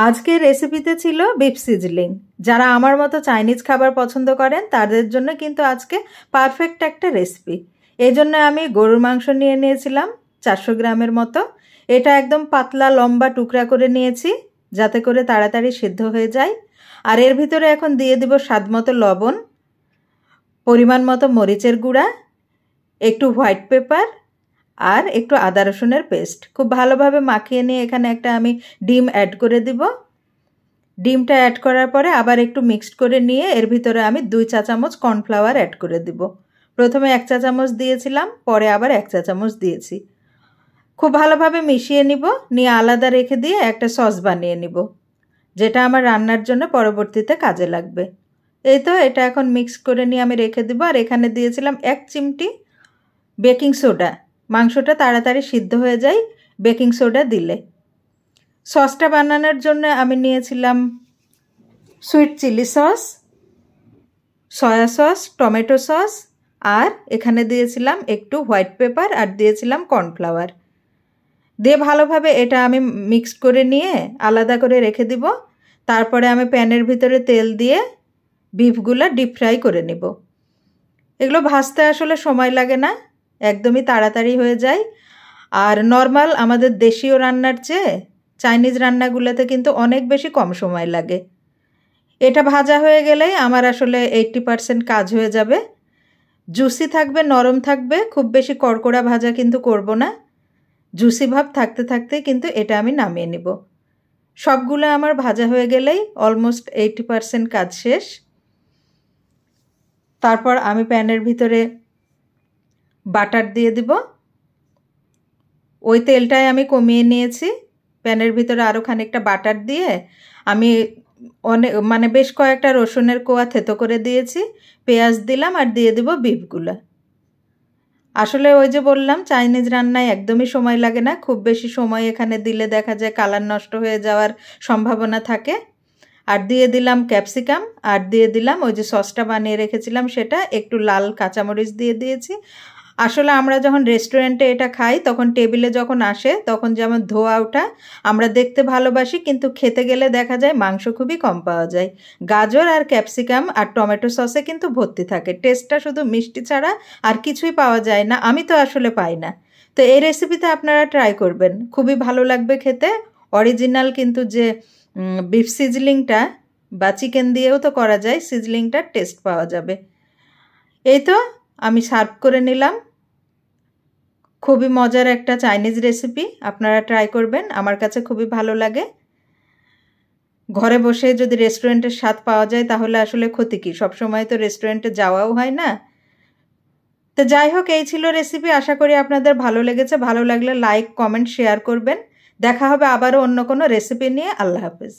আজকের রেসিপিতে ছিল বিফ সিজলিং। যারা আমার মতো চাইনিজ খাবার পছন্দ করেন তাদের জন্য কিন্তু আজকে পারফেক্ট একটা রেসিপি। এই জন্য আমি গরুর মাংস নিয়ে নিয়েছিলাম 400 গ্রামের মতো। এটা একদম পাতলা লম্বা টুকরা করে নিয়েছি যাতে করে তাড়াতাড়ি সিদ্ধ হয়ে যায়। আর এর ভিতরে এখন দিয়ে দিব স্বাদমতো লবণ, পরিমাণ মতো মরিচের গুঁড়া, একটু হোয়াইট পেপার আর একটু আদা রসুনের পেস্ট। খুব ভালোভাবে মাখিয়ে নিয়ে এখানে একটা আমি ডিম অ্যাড করে দিব। ডিমটা অ্যাড করার পরে আবার একটু মিক্সড করে নিয়ে এর ভিতরে আমি 2 চা চামচ কর্নফ্লাওয়ার অ্যাড করে দিব। প্রথমে 1 চা চামচ দিয়েছিলাম, পরে আবার 1 চা চামচ দিয়েছি। খুব ভালোভাবে মিশিয়ে নিব, নিয়ে আলাদা রেখে দিয়ে একটা সস বানিয়ে নিব, যেটা আমার রান্নার জন্য পরবর্তীতে কাজে লাগবে। এই তো এটা এখন মিক্স করে নিয়ে আমি রেখে দিব। আর এখানে দিয়েছিলাম 1 চিমটি বেকিং সোডা। মাংসটা তাড়াতাড়ি সিদ্ধ হয়ে যায় বেকিং সোডা দিলে। সসটা বানানোর জন্য আমি নিয়েছিলাম sweet chilli sauce, soya sauce, tomato sauce, আর এখানে দিয়েছিলাম একটু হোয়াইট পেপার আর দিয়েছিলাম কর্নফ্লাওয়ার। দিয়ে ভালোভাবে এটা আমি মিক্স করে নিয়ে আলাদা করে রেখে দিব। তারপরে আমি প্যানের ভিতরে তেল দিয়ে বিফগুলো ডিপ ফ্রাই করে নেব। এগুলো ভাজতে আসলে সময় লাগে না, একদমই তাড়াতাড়ি হয়ে যায়। আর নর্মাল আমাদের দেশীয় রান্নার চেয়ে চাইনিজ রান্নাগুলোতে কিন্তু অনেক বেশি কম সময় লাগে। এটা ভাজা হয়ে গেলেই আমার আসলে 80% কাজ হয়ে যাবে। জুসি থাকবে, নরম থাকবে, খুব বেশি কড়কড়া ভাজা কিন্তু করব না। জুসি ভাব থাকতে থাকতে কিন্তু এটা আমি নামিয়ে নেব। সবগুলো আমার ভাজা হয়ে গেলেই অলমোস্ট 80% কাজ শেষ। তারপর আমি প্যানের ভিতরে বাটার দিয়ে দিব। ওই তেলটাই আমি কমিয়ে নিয়েছি। প্যানের ভিতরে আরও খানিকটা বাটার দিয়ে আমি বেশ কয়েকটা রসুনের কোয়া থেতো করে দিয়েছি, পেঁয়াজ দিলাম আর দিয়ে দিব বিফগুলো। আসলে ওই যে বললাম চাইনিজ রান্নায় একদমই সময় লাগে না, খুব বেশি সময় এখানে দিলে দেখা যায় কালার নষ্ট হয়ে যাওয়ার সম্ভাবনা থাকে। আর দিয়ে দিলাম ক্যাপসিকাম, আর দিয়ে দিলাম ওই যে সসটা বানিয়ে রেখেছিলাম সেটা, একটু লাল কাঁচামরিচ দিয়ে দিয়েছি। আসলে আমরা যখন রেস্টুরেন্টে এটা খাই তখন টেবিলে যখন আসে তখন যেমন ধোয়া ওঠা আমরা দেখতে ভালোবাসি, কিন্তু খেতে গেলে দেখা যায় মাংস খুবই কম পাওয়া যায়। গাজর আর ক্যাপসিকাম আর টমেটো সসে কিন্তু ভর্তি থাকে। টেস্টটা শুধু মিষ্টি ছাড়া আর কিছুই পাওয়া যায় না, আমি তো আসলে পাই না। তো এই রেসিপিতে আপনারা ট্রাই করবেন, খুবই ভালো লাগবে খেতে। অরিজিনাল কিন্তু যে বিফ সিজলিংটা বা চিকেন দিয়েও তো করা যায়, সিজলিংটার টেস্ট পাওয়া যাবে। এই তো আমি সার্ভ করে নিলাম। খুবই মজার একটা চাইনিজ রেসিপি, আপনারা ট্রাই করবেন, আমার কাছে খুবই ভালো লাগে। ঘরে বসে যদি রেস্টুরেন্টের স্বাদ পাওয়া যায় তাহলে আসলে ক্ষতি কী, সবসময় তো রেস্টুরেন্টে যাওয়াও হয় না। তো যাই হোক, এই ছিল রেসিপি। আশা করি আপনাদের ভালো লেগেছে। ভালো লাগলে লাইক, কমেন্ট, শেয়ার করবেন। দেখা হবে আবারও অন্য কোনো রেসিপি নিয়ে। আল্লাহ হাফেজ।